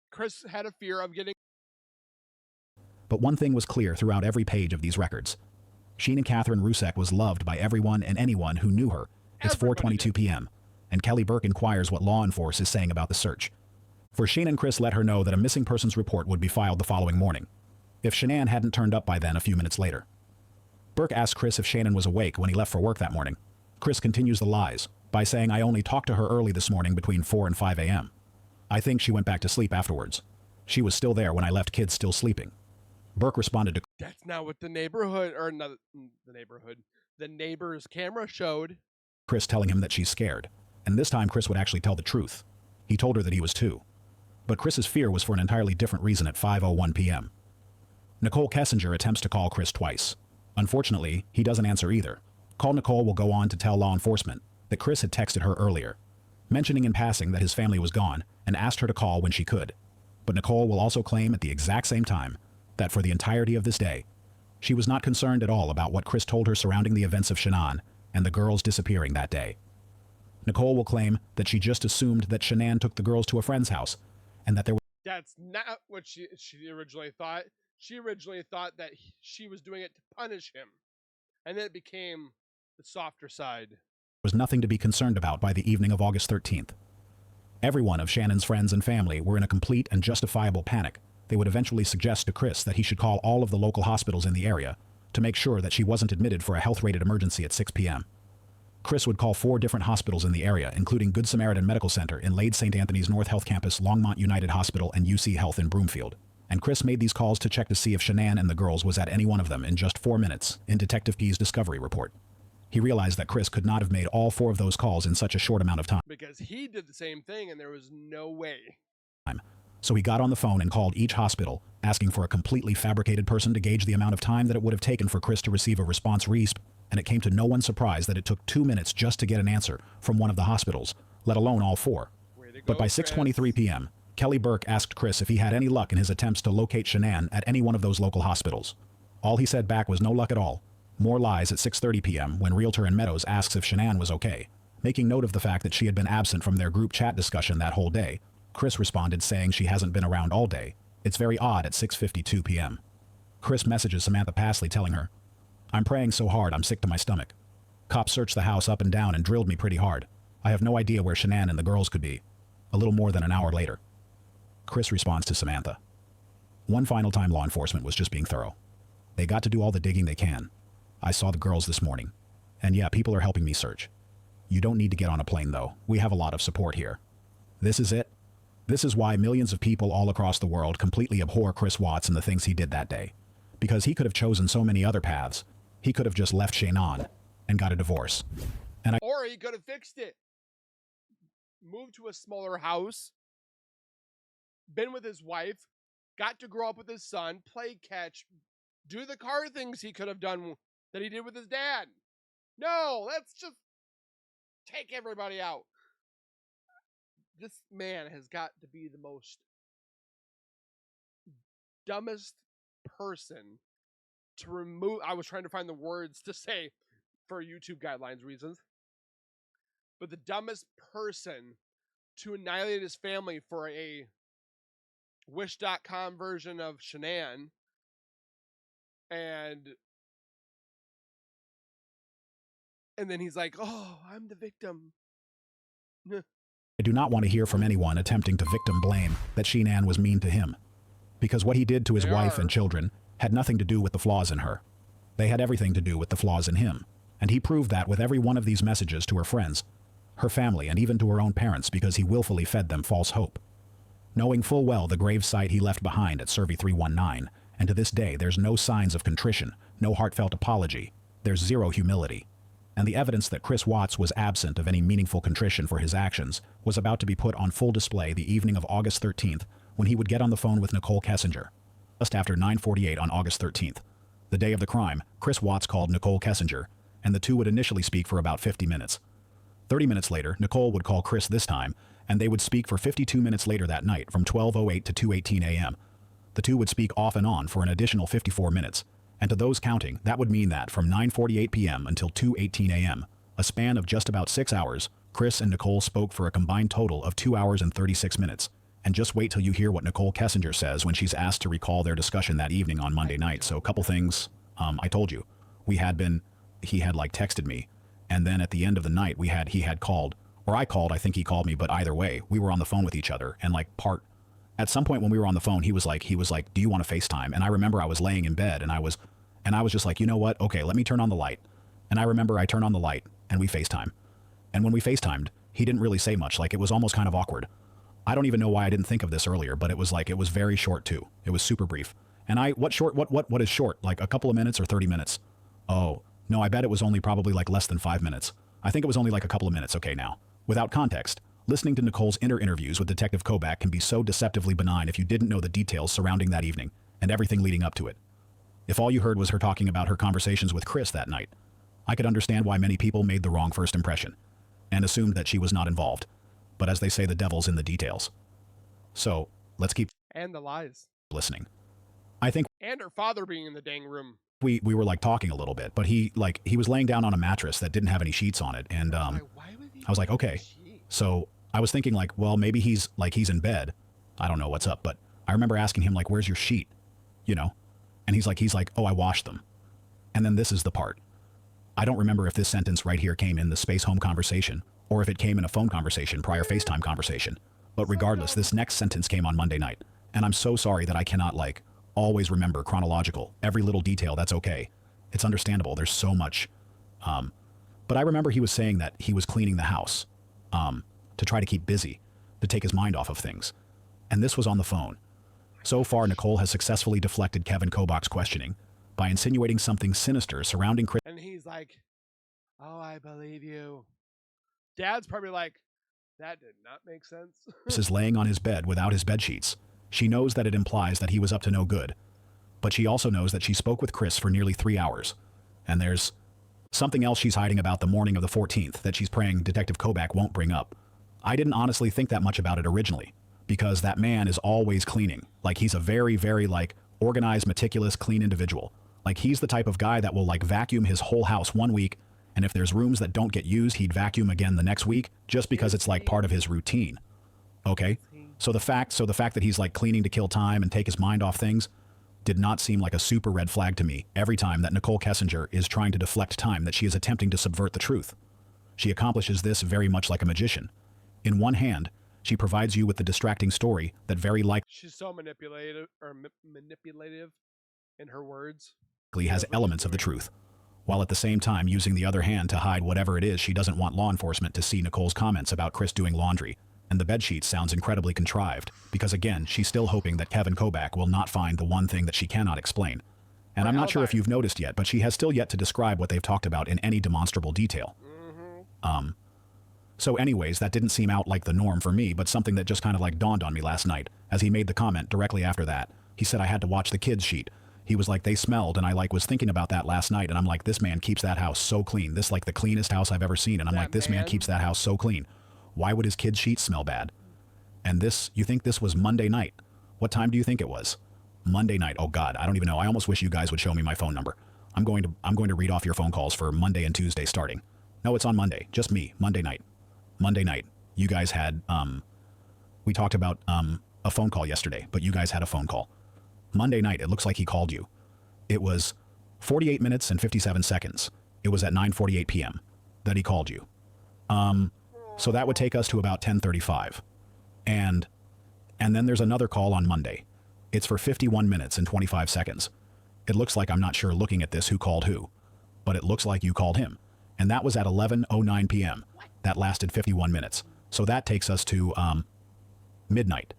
Speaker 1: Chris had a fear of getting.
Speaker 2: But one thing was clear throughout every page of these records. Shanann Catherine Rusak was loved by everyone and anyone who knew her. It's 4:22 p.m., and Kelly Burke inquires what law enforcement is saying about the search. For Shanann, Chris let her know that a missing persons report would be filed the following morning, if Shanann hadn't turned up by then a few minutes later. Burke asked Chris if Shanann was awake when he left for work that morning. Chris continues the lies by saying, "I only talked to her early this morning between 4 and 5 a.m. I think she went back to sleep afterwards. She was still there when I left, kids still sleeping." Burke responded to,
Speaker 1: "That's not what the neighborhood, or not the neighborhood, the neighbor's camera showed."
Speaker 2: Chris telling him that she's scared, and this time Chris would actually tell the truth. He told her that he was too. But Chris's fear was for an entirely different reason at 5:01 p.m. Nichol Kessinger attempts to call Chris twice. Unfortunately, he doesn't answer either. Call Nichol will go on to tell law enforcement that Chris had texted her earlier, mentioning in passing that his family was gone and asked her to call when she could. But Nichol will also claim at the exact same time that for the entirety of this day, she was not concerned at all about what Chris told her surrounding the events of Shanann and the girls disappearing that day. Nichol will claim that she just assumed that Shanann took the girls to a friend's house and that there was.
Speaker 1: That's not what she originally thought. She originally thought that she was doing it to punish him, and then it became the softer side.
Speaker 2: Was nothing to be concerned about by the evening of August 13th. Every one of Shannon's friends and family were in a complete and justifiable panic. They would eventually suggest to Chris that he should call all of the local hospitals in the area to make sure that she wasn't admitted for a health-rated emergency at 6 p.m. Chris would call 4 different hospitals in the area, including Good Samaritan Medical Center in Lade St. Anthony's North Health Campus, Longmont United Hospital, and UC Health in Broomfield. And Chris made these calls to check to see if Shanann and the girls was at any one of them in just 4 minutes in Detective P's discovery report. He realized that Chris could not have made all 4 of those calls in such a short amount of time.
Speaker 1: Because he did the same thing, and there was no way.
Speaker 2: So he got on the phone and called each hospital, asking for a completely fabricated person to gauge the amount of time that it would have taken for Chris to receive a response resp, and it came to no one's surprise that it took 2 minutes just to get an answer from one of the hospitals, let alone all 4. But by 6:23 p.m., Kelly Burke asked Chris if he had any luck in his attempts to locate Shanann at any one of those local hospitals. All he said back was no luck at all. More lies at 6:30 p.m. when Realtor in Meadows asks if Shanann was okay, making note of the fact that she had been absent from their group chat discussion that whole day. Chris responded saying she hasn't been around all day. It's very odd at 6:52 p.m. Chris messages Samantha Pasley telling her, "I'm praying so hard I'm sick to my stomach. Cops searched the house up and down and drilled me pretty hard. I have no idea where Shanann and the girls could be." A little more than an hour later, Chris responds to Samantha. One final time, law enforcement was just being thorough. They got to do all the digging they can. I saw the girls this morning. And yeah, people are helping me search. You don't need to get on a plane though. We have a lot of support here. This is it. This is why millions of people all across the world completely abhor Chris Watts and the things he did that day. Because he could have chosen so many other paths. He could have just left Shanann and got a divorce.
Speaker 1: Or he could have fixed it. Moved to a smaller house. Been with his wife. Got to grow up with his son. Play catch. Do the car things he could have done that he did with his dad. No, let's just take everybody out. This man has got to be the most dumbest person to remove. I was trying to find the words to say for YouTube guidelines reasons, but the dumbest person to annihilate his family for a Wish.com version of Shanann, and then he's like, "Oh, I'm the victim."
Speaker 2: I do not want to hear from anyone attempting to victim blame that Shanann was mean to him, because what he did to his wife and children had nothing to do with the flaws in her. They had everything to do with the flaws in him, and he proved that with every one of these messages to her friends, her family, and even to her own parents, because he willfully fed them false hope. Knowing full well the grave site he left behind at Survey 319, and to this day there's no signs of contrition, no heartfelt apology, there's zero humility. And the evidence that Chris Watts was absent of any meaningful contrition for his actions was about to be put on full display the evening of August 13th, when he would get on the phone with Nichol Kessinger. Just after 9:48 on August 13th, the day of the crime, Chris Watts called Nichol Kessinger, and the two would initially speak for about 50 minutes. 30 minutes later, Nichol would call Chris this time, and they would speak for 52 minutes later that night from 12:08 to 2:18 a.m. The two would speak off and on for an additional 54 minutes, and to those counting, that would mean that from 9:48 p.m. until 2:18 a.m., a span of just about 6 hours, Chris and Nichol spoke for a combined total of 2 hours and 36 minutes. And just wait till you hear what Nichol Kessinger says when she's asked to recall their discussion that evening on Monday night. So a couple things. I told you, he had like texted me, and then at the end of the night he had called, or I called, I think he called me, but either way, we were on the phone with each other, and at some point when we were on the phone, he was like, "Do you want to FaceTime?" And I remember I was laying in bed, and I was just like, you know what? Okay, let me turn on the light. And I remember I turned on the light, and we FaceTime. And when we FaceTimed, he didn't really say much, like it was almost kind of awkward. I don't even know why I didn't think of this earlier, but it was very short too. It was super brief. And what is short? Like a couple of minutes or 30 minutes? Oh, no, I bet it was only probably like less than 5 minutes. I think it was only like a couple of minutes. Okay, now, without context, listening to Nicole's interviews with Detective Kobach can be so deceptively benign if you didn't know the details surrounding that evening and everything leading up to it. If all you heard was her talking about her conversations with Chris that night, I could understand why many people made the wrong first impression and assumed that she was not involved. But as they say, the devil's in the details. So, let's keep
Speaker 1: and the lies
Speaker 2: listening. I think
Speaker 1: and her father being in the dang room.
Speaker 2: We were like talking a little bit, but he was laying down on a mattress that didn't have any sheets on it, and I was like, okay. So I was thinking like, well, maybe he's in bed. I don't know what's up, but I remember asking him like, where's your sheet? You know? And he's like, oh, I washed them. And then this is the part. I don't remember if this sentence right here came in the space home conversation or if it came in a phone conversation, prior FaceTime conversation. But regardless, this next sentence came on Monday night. And I'm so sorry that I cannot always remember chronological, every little detail. That's okay. It's understandable. There's so much. But I remember he was saying that he was cleaning the house to try to keep busy, to take his mind off of things. And this was on the phone. So far, Nichol has successfully deflected Kevin Kobach's questioning by insinuating something sinister surrounding Chris.
Speaker 1: And he's like, oh, I believe you. Dad's probably like, that did not make sense.
Speaker 2: Chris is laying on his bed without his bed sheets. She knows that it implies that he was up to no good. But she also knows that she spoke with Chris for nearly 3 hours. And there's something else she's hiding about the morning of the 14th that she's praying Detective Kobach won't bring up. I didn't honestly think that much about it originally, because that man is always cleaning. Like, he's a very, very, organized, meticulous, clean individual. Like, he's the type of guy that will, vacuum his whole house one week, and if there's rooms that don't get used, he'd vacuum again the next week, just because it's, part of his routine. Okay? So the fact that he's, cleaning to kill time and take his mind off things did not seem like a super red flag to me every time that Nichol Kessinger is trying to deflect time that she is attempting to subvert the truth. She accomplishes this very much like a magician. In one hand, she provides you with the distracting story that very likely
Speaker 1: she's so manipulative in her words.
Speaker 2: Has elements of the truth, while at the same time using the other hand to hide whatever it is she doesn't want law enforcement to see. Nicole's comments about Chris doing laundry and the bedsheet sounds incredibly contrived, because again, she's still hoping that Kevin Kobach will not find the one thing that she cannot explain. And I'm not sure if you've noticed yet, but she has still yet to describe what they've talked about in any demonstrable detail. So anyways, that didn't seem out like the norm for me, but something that just kind of dawned on me last night as he made the comment directly after that. He said I had to watch the kids' sheet. He was like, they smelled, and I was thinking about that last night, and I'm like, this man keeps that house so clean. This the cleanest house I've ever seen, and I'm like, this man keeps that house so clean. Why would his kids' sheets smell bad? And this, you think this was Monday night? What time do you think it was? Monday night. Oh God, I don't even know. I almost wish you guys would show me my phone number. I'm going to read off your phone calls for Monday and Tuesday starting. No, it's on Monday. Just me. Monday night. Monday night. You guys had we talked about a phone call yesterday, but you guys had a phone call. Monday night, it looks like he called you. It was 48 minutes and 57 seconds. It was at 9:48 p.m. that he called you. So that would take us to about 10:35. And then there's another call on Monday. It's for 51 minutes and 25 seconds. It looks like, I'm not sure looking at this who called who, but it looks like you called him. And that was at 11:09 p.m. That lasted 51 minutes. So that takes us to midnight.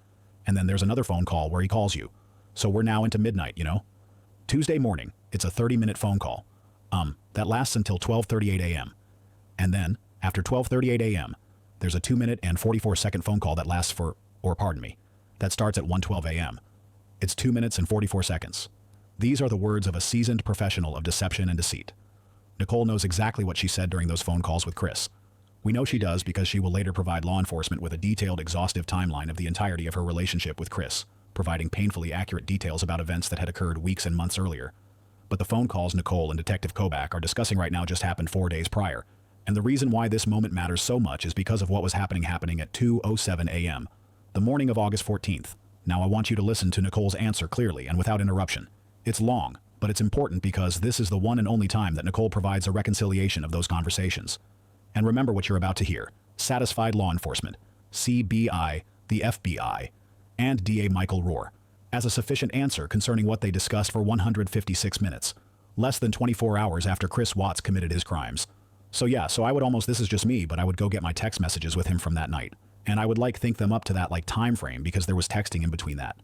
Speaker 2: And then there's another phone call where he calls you. So we're now into midnight, you know? Tuesday morning, it's a 30-minute phone call. That lasts until 12:38 a.m. And then, after 12:38 a.m., there's a 2-minute and 44-second phone call that lasts that starts at 1:12 a.m. It's 2 minutes and 44 seconds. These are the words of a seasoned professional of deception and deceit. Nichol knows exactly what she said during those phone calls with Chris. We know she does because she will later provide law enforcement with a detailed, exhaustive timeline of the entirety of her relationship with Chris, providing painfully accurate details about events that had occurred weeks and months earlier. But the phone calls Nichol and Detective Kobach are discussing right now just happened 4 days prior. And the reason why this moment matters so much is because of what was happening at 2:07 a.m., the morning of August 14th. Now I want you to listen to Nichol's answer clearly and without interruption. It's long, but it's important because this is the one and only time that Nichol provides a reconciliation of those conversations. And remember what you're about to hear. Satisfied law enforcement, CBI, the FBI, and DA Michael Rohr, as a sufficient answer concerning what they discussed for 156 minutes, less than 24 hours after Chris Watts committed his crimes. So yeah, I would almost, this is just me, but I would go get my text messages with him from that night. And I would think them up to that time frame because there was texting in between that.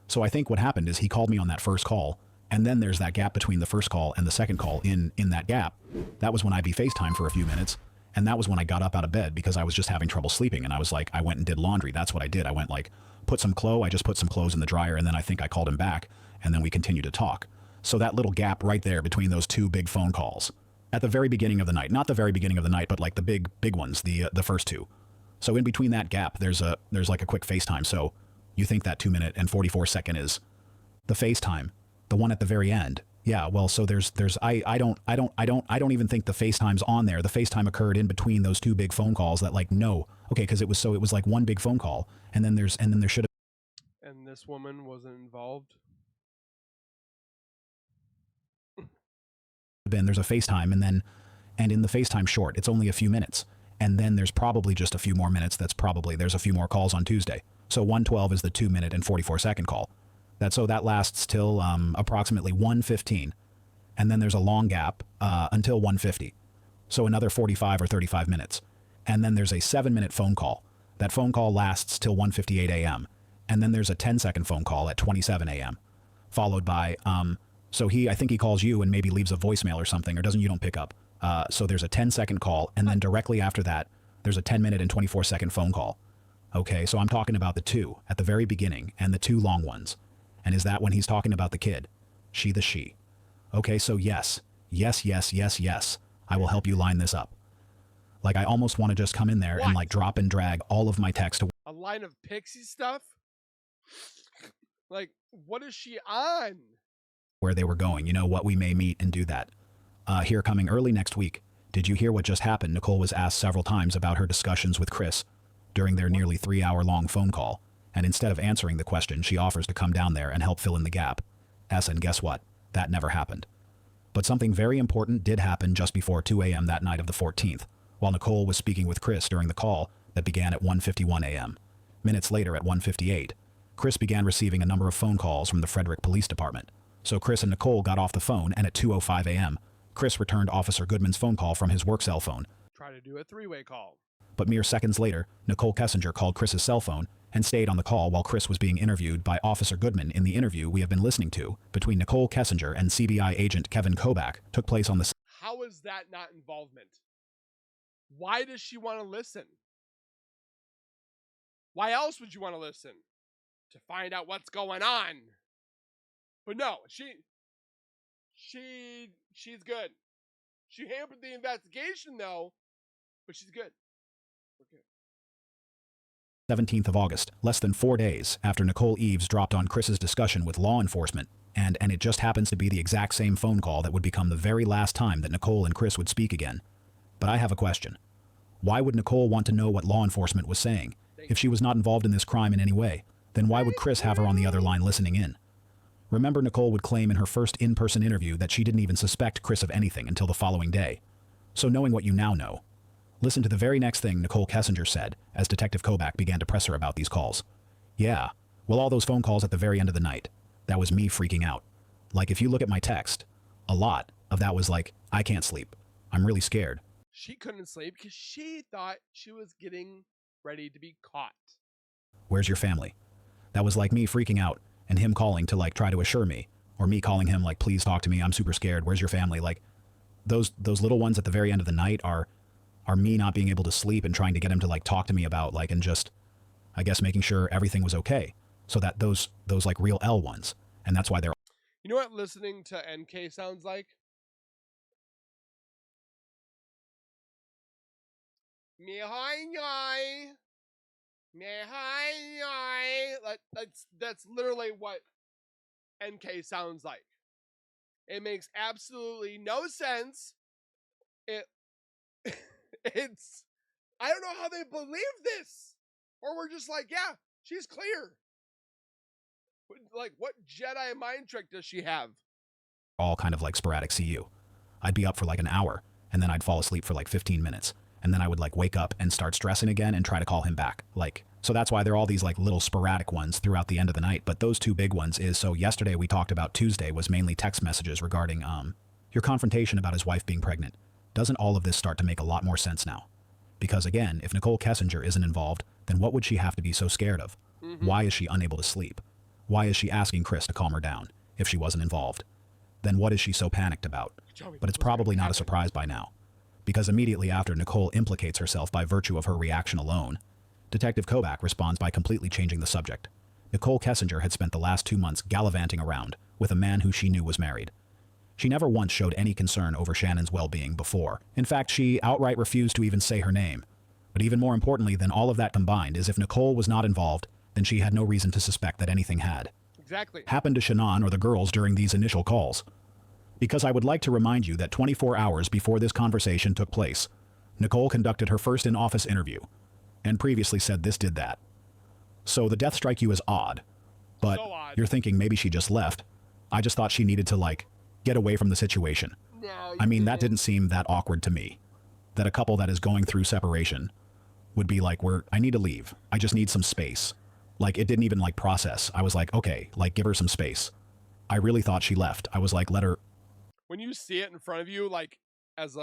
Speaker 2: So I think what happened is he called me on that first call, and then there's that gap between the first call and the second call. In that gap, that was when I FaceTime for a few minutes, and that was when I got up out of bed because I was just having trouble sleeping, and I was I went and did laundry. That's what I did. I went I just put some clothes in the dryer, and then I think I called him back, and then we continued to talk. So that little gap right there between those two big phone calls at the very beginning of the night, not the very beginning of the night, but the big ones, the first two. So in between that gap, there's a quick FaceTime. So you think that 2-minute and 44-second is the FaceTime, the one at the very end. Yeah, well, so I don't even think the FaceTime's on there. The FaceTime occurred in between those two big phone calls that no. Okay, because it was one big phone call, and then there should have.
Speaker 1: And this woman wasn't involved.
Speaker 2: There's a FaceTime, and in the FaceTime short, it's only a few minutes. And then there's probably just a few more minutes. There's a few more calls on Tuesday. So 1:12 is the 2-minute and 44-second call. That lasts till approximately 1:15. And then there's a long gap until 1:50. So another 45 or 35 minutes. And then there's a 7-minute phone call. That phone call lasts till 1:58 a.m. And then there's a 10-second phone call at 27 a.m. Followed by, I think he calls you and maybe leaves a voicemail or something, or you don't pick up. So there's a 10-second call, and then directly after that, there's a 10-minute and 24-second phone call. Okay, so I'm talking about the two at the very beginning and the two long ones. And is that when he's talking about the kid? She. Okay, so yes. I will help you line this up. I almost want to just come in there and drop and drag all of my text to
Speaker 1: a line of pixie stuff? What is she on?
Speaker 2: Where they were going, what we may meet and do that. Here coming early next week. Did you hear what just happened? Nichol was asked several times about her discussions with Chris during their nearly 3-hour-long phone call, and instead of answering the question, she offers to come down there and help fill in the gap. And guess what? That never happened. But something very important did happen just before 2 a.m. that night of the 14th, while Nichol was speaking with Chris during the call that began at 1:51 a.m. Minutes later at 1:58, Chris began receiving a number of phone calls from the Frederick Police Department. So Chris and Nichol got off the phone, and at 2:05 a.m., Chris returned Officer Goodman's phone call from his work cell phone.
Speaker 1: Try to do a 3-way call.
Speaker 2: But mere seconds later, Nichol Kessinger called Chris's cell phone and stayed on the call while Chris was being interviewed by Officer Goodman. In the interview we have been listening to between Nichol Kessinger and CBI agent Kevin Kobach took place on the...
Speaker 1: How is that not involvement? Why does she want to listen? Why else would you want to listen? To find out what's going on. But no, she's good. She hampered the investigation though, but she's good. We're good.
Speaker 2: 17th of August, less than 4 days after Nichol eavesdropped on Chris's discussion with law enforcement, and it just happens to be the exact same phone call that would become the very last time that Nichol and Chris would speak again. But I have a question. Why would Nichol want to know what law enforcement was saying? If she was not involved in this crime in any way, then why would Chris have her on the other line listening in? Remember, Nichol would claim in her first in-person interview that she didn't even suspect Chris of anything until the following day. So knowing what you now know, listen to the very next thing Nichol Kessinger said as Detective Kobach began to press her about these calls. Yeah, well, all those phone calls at the very end of the night, that was me freaking out. Like, if you look at my text, a lot of that was like, I can't sleep. I'm really scared.
Speaker 1: She couldn't sleep because she thought she was getting ready to be caught.
Speaker 2: Where's your family? That was like me freaking out and him calling to like try to assure me, or me calling him like, please talk to me, I'm super scared, where's your family? Like, those little ones at the very end of the night are me not being able to sleep and trying to get him to like talk to me about like, and just, I guess, making sure everything was okay. So that those like real L ones. And that's why they're...
Speaker 1: You know what listening to NK sounds like? Me hi me hi. That's literally what NK sounds like. It makes absolutely no sense. It's, I don't know how they believe this, or we're just like, yeah, she's clear. Like, what Jedi mind trick does she have?
Speaker 2: all kind of like sporadic CU. I'd be up for like an hour, and then I'd fall asleep for like 15 minutes, and then I would like wake up and start stressing again and try to call him back. Like, so that's why there are all these like little sporadic ones throughout the end of the night. But those two big ones is, so yesterday we talked about, Tuesday was mainly text messages regarding your confrontation about his wife being pregnant. Doesn't all of this start to make a lot more sense now? Because again, if Nichol Kessinger isn't involved, then what would she have to be so scared of? Why is she unable to sleep? Why is she asking Chris to calm her down if she wasn't involved? Then what is she so panicked about? But it's probably not a surprise by now, because immediately after Nichol implicates herself by virtue of her reaction alone, Detective Kobach responds by completely changing the subject. Nichol Kessinger had spent the last 2 months gallivanting around with a man who she knew was married. She never once showed any concern over Shannon's well-being before. In fact, she outright refused to even say her name. But even more importantly than all of that combined is, if Nichol was not involved, then she had no reason to suspect that anything had happened to Shannon or the girls during these initial calls. Because I would like to remind you that 24 hours before this conversation took place, Nichol conducted her first in-office interview, and previously said this did that. So the death strike you is odd, but
Speaker 1: So odd.
Speaker 2: You're thinking maybe she just left. I just thought she needed to, like, get away from the situation.
Speaker 1: No,
Speaker 2: I mean, that didn't seem that awkward to me. That a couple that is going through separation would be like, I need to leave. I just need some space. Like, it didn't even, like, process. I was like, okay, like, give her some space. I really thought she left. I was like, let her...
Speaker 1: When you see it in front of you, like, as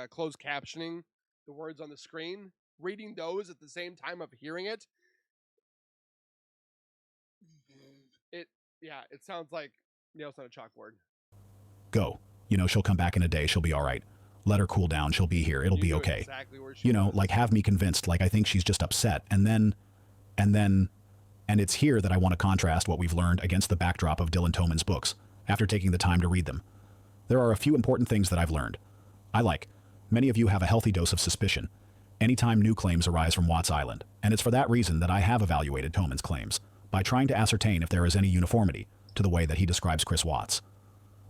Speaker 1: closed captioning the words on the screen, reading those at the same time of hearing it, it sounds like nails on a chalkboard.
Speaker 2: Go. You know, she'll come back in a day. She'll be all right. Let her cool down. She'll be here. It'll be okay.
Speaker 1: Exactly where she
Speaker 2: you know,
Speaker 1: was.
Speaker 2: like, have me convinced. Like, I think she's just upset. And it's here that I want to contrast what we've learned against the backdrop of Dylan Toman's books, after taking the time to read them. There are a few important things that I've learned. Many of you have a healthy dose of suspicion anytime new claims arise from Watts Island, and it's for that reason that I have evaluated Toman's claims, by trying to ascertain if there is any uniformity to the way that he describes Chris Watts.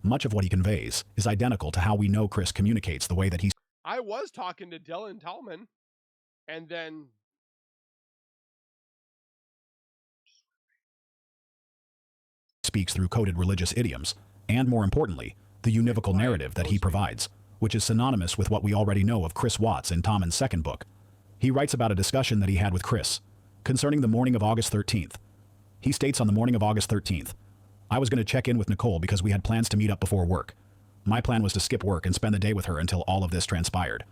Speaker 2: Much of what he conveys is identical to how we know Chris communicates the way that he...
Speaker 1: I was talking to Dylan Tallman, and then
Speaker 2: speaks through coded religious idioms, and more importantly, the univocal narrative that he provides, which is synonymous with what we already know of Chris Watts in Toman's second book. He writes about a discussion that he had with Chris concerning the morning of August 13th. He states on the morning of August 13th, I was going to check in with Nichol because we had plans to meet up before work. My plan was to skip work and spend the day with her until all of this transpired.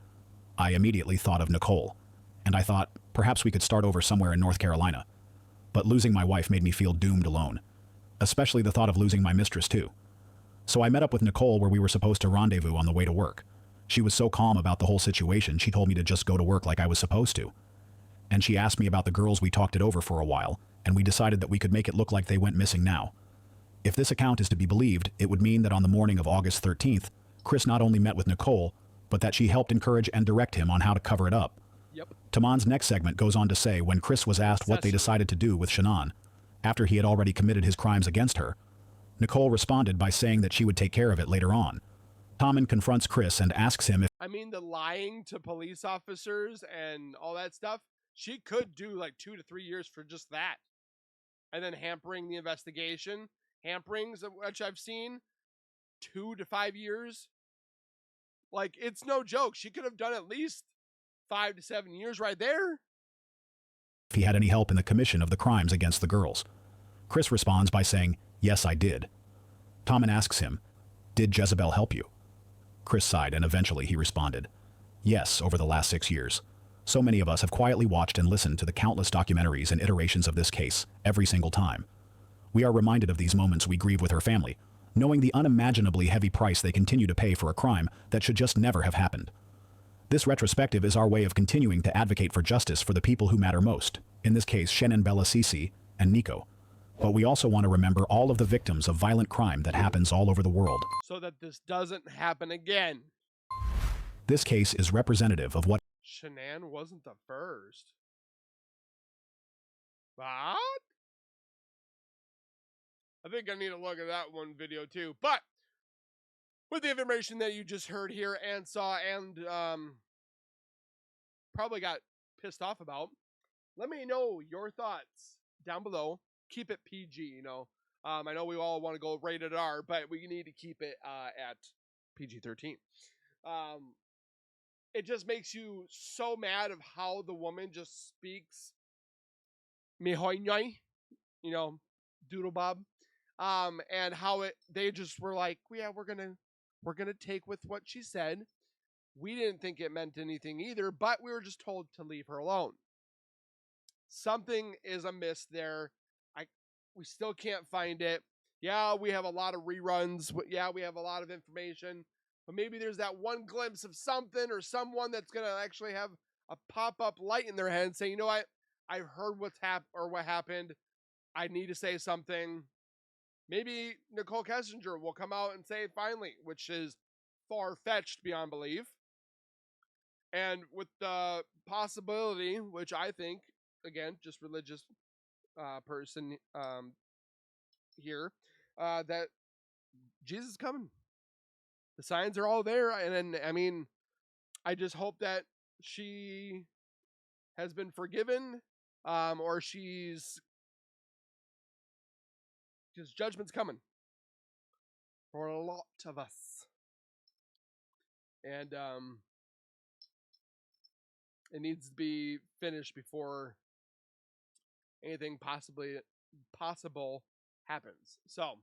Speaker 2: I immediately thought of Nichol, and I thought perhaps we could start over somewhere in North Carolina. But losing my wife made me feel doomed alone, especially the thought of losing my mistress too. So I met up with Nichol where we were supposed to rendezvous on the way to work. She was so calm about the whole situation, she told me to just go to work like I was supposed to. And she asked me about the girls. We talked it over for a while, and we decided that we could make it look like they went missing now. If this account is to be believed, it would mean that on the morning of August 13th, Chris not only met with Nichol, but that she helped encourage and direct him on how to cover it up.
Speaker 1: Yep.
Speaker 2: Taman's next segment goes on to say when Chris was asked what they decided to do with Shannon, after he had already committed his crimes against her, Nichol responded by saying that she would take care of it later on. Taman confronts Chris and asks him if...
Speaker 1: I mean, the lying to police officers and all that stuff, she could do like 2 to 3 years for just that. and then hampering the investigation. Hamperings, which I've seen, 2 to 5 years. Like, it's no joke. She could have done at least 5 to 7 years right there.
Speaker 2: If he had any help in the commission of the crimes against the girls. Chris responds by saying, "Yes, I did." Tommen asks him, "Did Jezebel help you?" Chris sighed, and eventually he responded, "Yes, over the last 6 years. So many of us have quietly watched and listened to the countless documentaries and iterations of this case, every single time. We are reminded of these moments we grieve with her family, knowing the unimaginably heavy price they continue to pay for a crime that should just never have happened. This retrospective is our way of continuing to advocate for justice for the people who matter most, in this case Shannon, Bella, Cece, and Nico. But we also want to remember all of the victims of violent crime that happens all over the world.
Speaker 1: So that this doesn't happen again.
Speaker 2: This case is representative of what
Speaker 1: Shanann wasn't the first. What? I think I need to look at that one video too. But with the information that you just heard here and saw and probably got pissed off about, let me know your thoughts down below. Keep it PG, you know. I know we all want to go rated R, but we need to keep it at PG-13. It just makes you so mad of how the woman just speaks. You know, Doodle Bob. And how they just were like, yeah, we're gonna take with what she said. We didn't think it meant anything either, but we were just told to leave her alone. Something is amiss there. We still can't find it. Yeah, we have a lot of reruns. Yeah, we have a lot of information, but maybe there's that one glimpse of something or someone that's gonna actually have a pop-up light in their head and say, you know what, I heard what happened. I need to say something. Maybe Nichol Kessinger will come out and say it finally, which is far-fetched beyond belief. And with the possibility, which I think, again, just religious person here, that Jesus is coming. The signs are all there. And I mean, I just hope that she has been forgiven, or she's, because judgment's coming for a lot of us. And it needs to be finished before anything possible happens. So,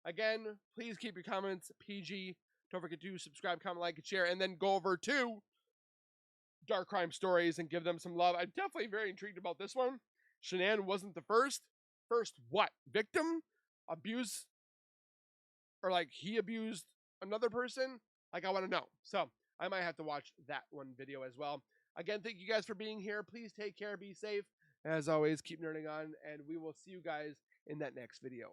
Speaker 1: again, please keep your comments PG. Don't forget to subscribe, comment, like, and share, and then go over to Dark Crime Stories and give them some love. I'm definitely very intrigued about this one. Shanann wasn't the first. First what? Victim? Abuse? Or like he abused another person? Like, I want to know. So I might have to watch that one video as well. Again, thank you guys for being here. Please take care, be safe. As always, keep nerding on, and we will see you guys in that next video.